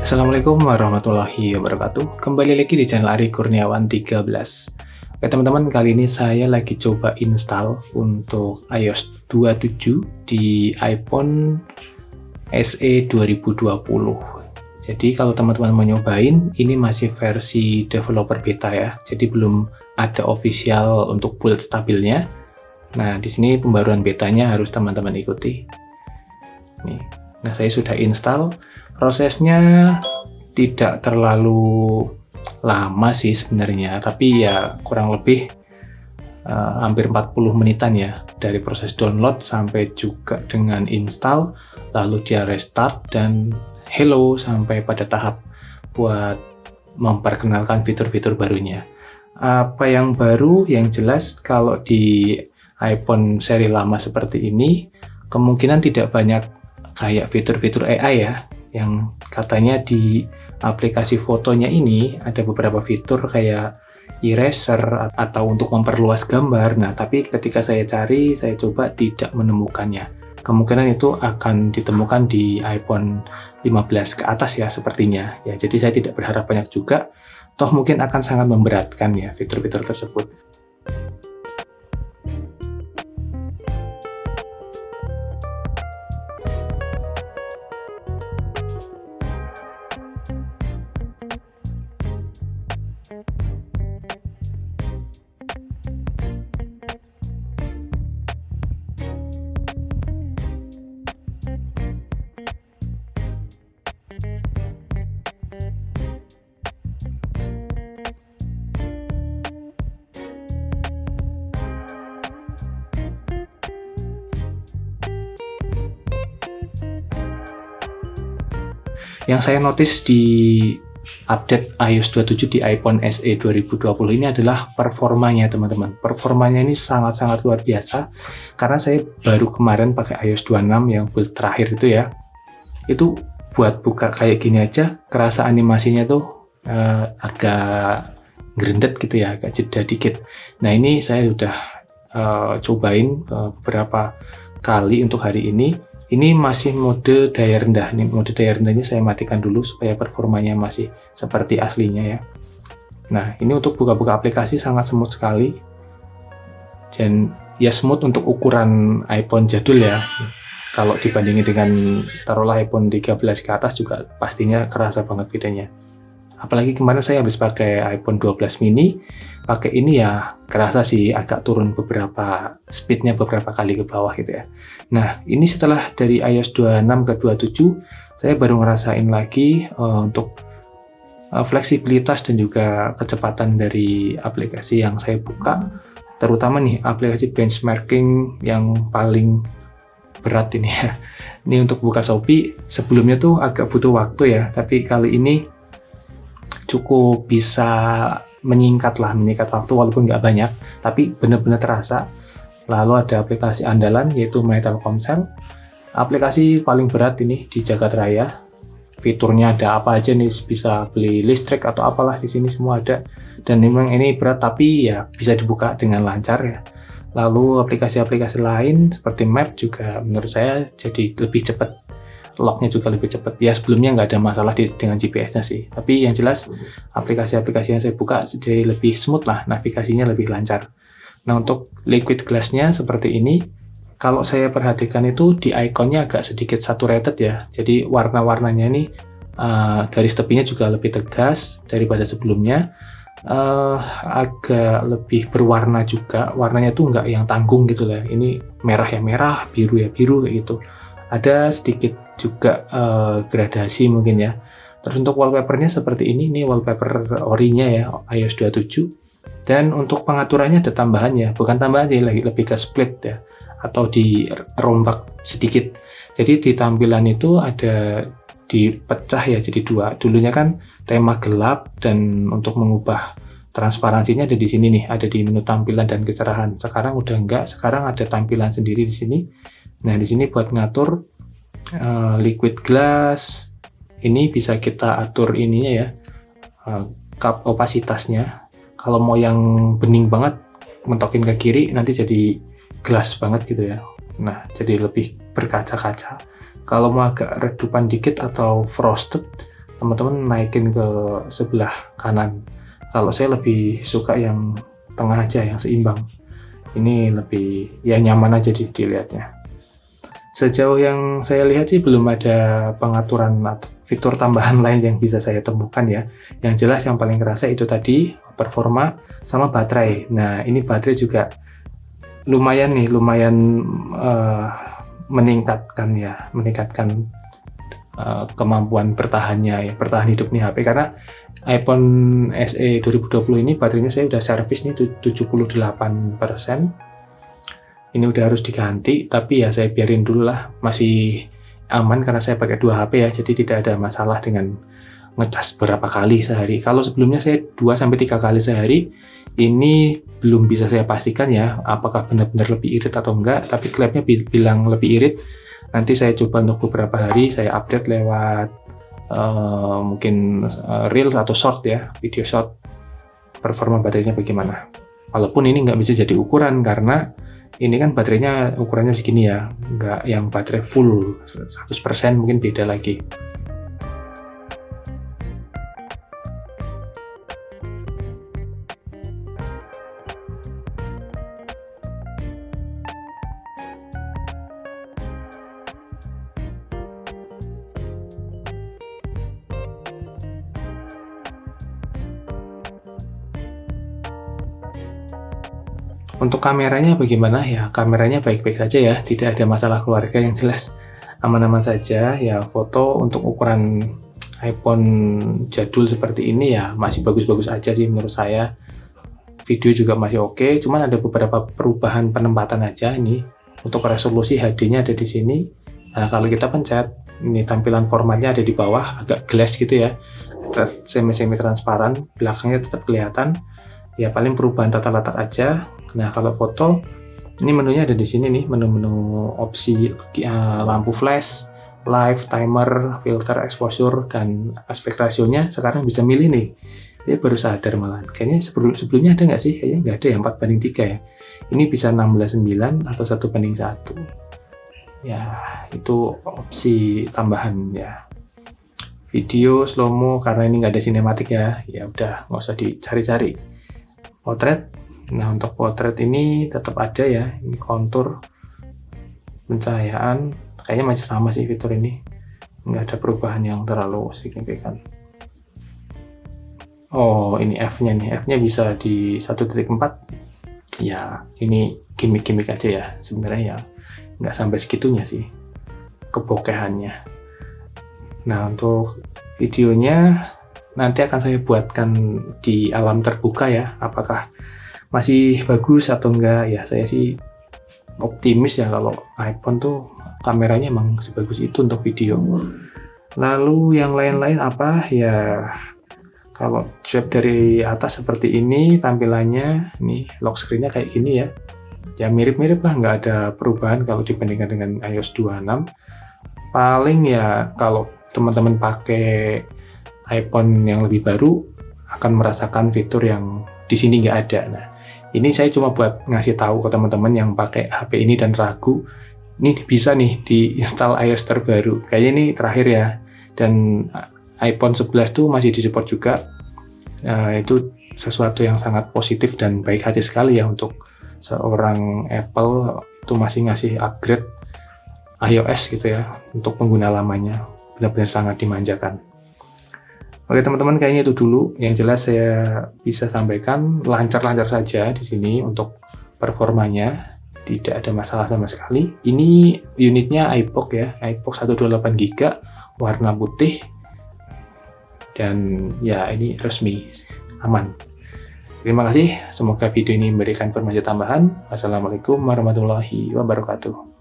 Assalamualaikum warahmatullahi wabarakatuh. Kembali lagi di channel Ari Kurniawan 13. Oke teman-teman, kali ini saya lagi coba install untuk iOS 27 di iPhone SE 2020. Jadi kalau teman-teman mau nyobain, ini masih versi developer beta ya. Jadi belum ada official untuk build stabilnya. Nah, di sini pembaruan betanya harus teman-teman ikuti. Nih. Nah, saya sudah install. Prosesnya tidak terlalu lama sih sebenarnya, tapi ya kurang lebih hampir 40 menitan ya, dari proses download sampai juga dengan install, lalu dia restart dan hello sampai pada tahap buat memperkenalkan fitur-fitur barunya. Apa yang baru? Yang jelas kalau di iPhone seri lama seperti ini, kemungkinan tidak banyak kayak fitur-fitur AI ya, yang katanya di aplikasi fotonya ini ada beberapa fitur kayak eraser atau untuk memperluas gambar. Nah, tapi ketika saya cari, saya coba tidak menemukannya. Kemungkinan itu akan ditemukan di iPhone 15 ke atas ya sepertinya. Ya, jadi saya tidak berharap banyak juga. Toh mungkin akan sangat memberatkan ya fitur-fitur tersebut. Yang saya notice di update iOS 27 di iPhone SE 2020 ini adalah performanya teman-teman. Performanya ini sangat-sangat luar biasa, karena saya baru kemarin pakai iOS 26 yang build terakhir itu ya. Itu buat buka kayak gini aja, kerasa animasinya tuh agak gerendet gitu ya, agak jeda dikit. Nah ini saya udah cobain beberapa kali untuk hari ini. Ini masih mode daya rendah. Nih, mode daya rendahnya saya matikan dulu supaya performanya masih seperti aslinya ya. Nah, ini untuk buka-buka aplikasi sangat smooth sekali. Dan ya smooth untuk ukuran iPhone jadul ya. Kalau dibandingin dengan taruhlah iPhone 13 ke atas juga pastinya kerasa banget bedanya. Apalagi kemarin saya habis pakai iPhone 12 mini, pakai ini ya kerasa sih agak turun beberapa speednya beberapa kali ke bawah gitu ya. Nah, ini setelah dari iOS 26 ke 27, saya baru ngerasain lagi untuk fleksibilitas dan juga kecepatan dari aplikasi yang saya buka, terutama nih aplikasi benchmarking yang paling berat ini ya. Ini untuk buka Shopee, sebelumnya tuh agak butuh waktu ya, tapi kali ini cukup bisa meningkat waktu walaupun nggak banyak, tapi benar-benar terasa. Lalu ada aplikasi andalan yaitu My Telkomsel, aplikasi paling berat ini di jagat raya. Fiturnya ada apa aja nih, bisa beli listrik atau apalah di sini semua ada. Dan memang ini berat tapi ya bisa dibuka dengan lancar ya. Lalu aplikasi-aplikasi lain seperti Map juga menurut saya jadi lebih cepat. Locknya juga lebih cepat. Ya sebelumnya nggak ada masalah dengan GPS-nya sih. Tapi yang jelas aplikasi-aplikasi yang saya buka jadi lebih smooth lah, navigasinya lebih lancar. Nah untuk liquid glass-nya seperti ini, kalau saya perhatikan itu di ikonnya agak sedikit saturated ya. Jadi warna-warnanya ini garis tepinya juga lebih tegas daripada sebelumnya. Agak lebih berwarna juga. Warnanya tuh nggak yang tanggung gitu lah. Ini merah ya merah, biru ya biru kayak gitu. Ada sedikit juga gradasi mungkin ya. Terus untuk wallpapernya seperti ini wallpaper orinya ya iOS 27. Dan untuk pengaturannya ada tambahannya, bukan tambahan sih, lebih ke split ya, atau dirombak sedikit. Jadi di tampilan itu ada dipecah ya jadi dua. Dulunya kan tema gelap, dan untuk mengubah transparansinya ada di sini nih, ada di menu tampilan dan kecerahan. Sekarang udah enggak, sekarang ada tampilan sendiri di sini. Nah, di sini buat ngatur liquid glass, ini bisa kita atur ininya ya, cup opasitasnya. Kalau mau yang bening banget, mentokin ke kiri, nanti jadi glass banget gitu ya. Nah, jadi lebih berkaca-kaca. Kalau mau agak redupan dikit atau frosted, teman-teman naikin ke sebelah kanan. Kalau saya lebih suka yang tengah aja, yang seimbang. Ini lebih ya nyaman aja dilihatnya. Sejauh yang saya lihat sih belum ada pengaturan atau fitur tambahan lain yang bisa saya temukan ya. Yang jelas yang paling kerasa itu tadi performa sama baterai. Nah, ini baterai juga lumayan meningkatkan kemampuan bertahan hidup nih HP, karena iPhone SE 2020 ini baterainya saya udah servis nih 78%. Ini udah harus diganti, tapi ya saya biarin dulu lah, masih aman karena saya pakai 2 HP ya, jadi tidak ada masalah dengan ngecas berapa kali sehari. Kalau sebelumnya saya 2-3 kali sehari, ini belum bisa saya pastikan ya apakah benar-benar lebih irit atau enggak, tapi klaimnya bilang lebih irit. Nanti saya coba untuk beberapa hari, saya update lewat mungkin Reels atau Short ya, video Short, performa baterainya bagaimana. Walaupun ini nggak bisa jadi ukuran karena ini kan baterainya ukurannya segini ya, nggak yang baterai full 100%, mungkin beda lagi. Untuk kameranya bagaimana ya? Kameranya baik-baik saja ya, tidak ada masalah keluarga, yang jelas aman-aman saja ya. Foto untuk ukuran iPhone jadul seperti ini ya masih bagus-bagus aja sih menurut saya. Video juga masih oke, cuman ada beberapa perubahan penempatan aja ini. Untuk resolusi HD-nya ada di sini. Nah, kalau kita pencet, ini tampilan formatnya ada di bawah, agak glass gitu ya, semi transparan, belakangnya tetap kelihatan. Ya paling perubahan tata letak aja. Nah, kalau foto, ini menunya ada di sini nih, menu-menu opsi lampu flash, live, timer, filter, exposure, dan aspek rasionya sekarang bisa milih nih. Dia baru sadar malah. Kayaknya sebelumnya ada nggak sih? Kayaknya nggak ada ya, 4:3 ya. Ini bisa 16:9 atau 1:1. Ya, itu opsi tambahan ya. Video slow-mo, karena ini nggak ada sinematik ya, ya udah nggak usah dicari-cari. Potret, nah untuk potret ini tetap ada ya, ini kontur, pencahayaan, kayaknya masih sama sih fitur ini, nggak ada perubahan yang terlalu signifikan. Oh, ini F-nya nih, F-nya bisa di 1.4, ya ini gimmick-gimmick aja ya, sebenarnya ya nggak sampai segitunya sih kebokehannya. Nah, untuk videonya nanti akan saya buatkan di alam terbuka ya, apakah masih bagus atau enggak ya. Saya sih optimis ya kalau iPhone tuh kameranya emang sebagus itu untuk video. Lalu yang lain-lain apa ya, kalau swipe dari atas seperti ini tampilannya, nih lock screen-nya kayak gini ya, ya mirip-mirip lah, nggak ada perubahan kalau dibandingkan dengan iOS 26. Paling ya kalau teman-teman pakai iPhone yang lebih baru akan merasakan fitur yang di sini nggak ada. Nah, ini saya cuma buat ngasih tahu ke teman-teman yang pakai HP ini dan ragu, ini bisa nih diinstal iOS terbaru. Kayaknya ini terakhir ya, dan iPhone 11 tuh masih disupport juga. Itu sesuatu yang sangat positif dan baik hati sekali ya untuk seorang Apple, itu masih ngasih upgrade iOS gitu ya untuk pengguna lamanya. Benar-benar sangat dimanjakan. Oke teman-teman, kayaknya itu dulu yang jelas saya bisa sampaikan. Lancar-lancar saja di sini untuk performanya, tidak ada masalah sama sekali. Ini unitnya iPoc ya, iPoc 128GB, warna putih, dan ya ini resmi, aman. Terima kasih, semoga video ini memberikan informasi tambahan. Wassalamualaikum warahmatullahi wabarakatuh.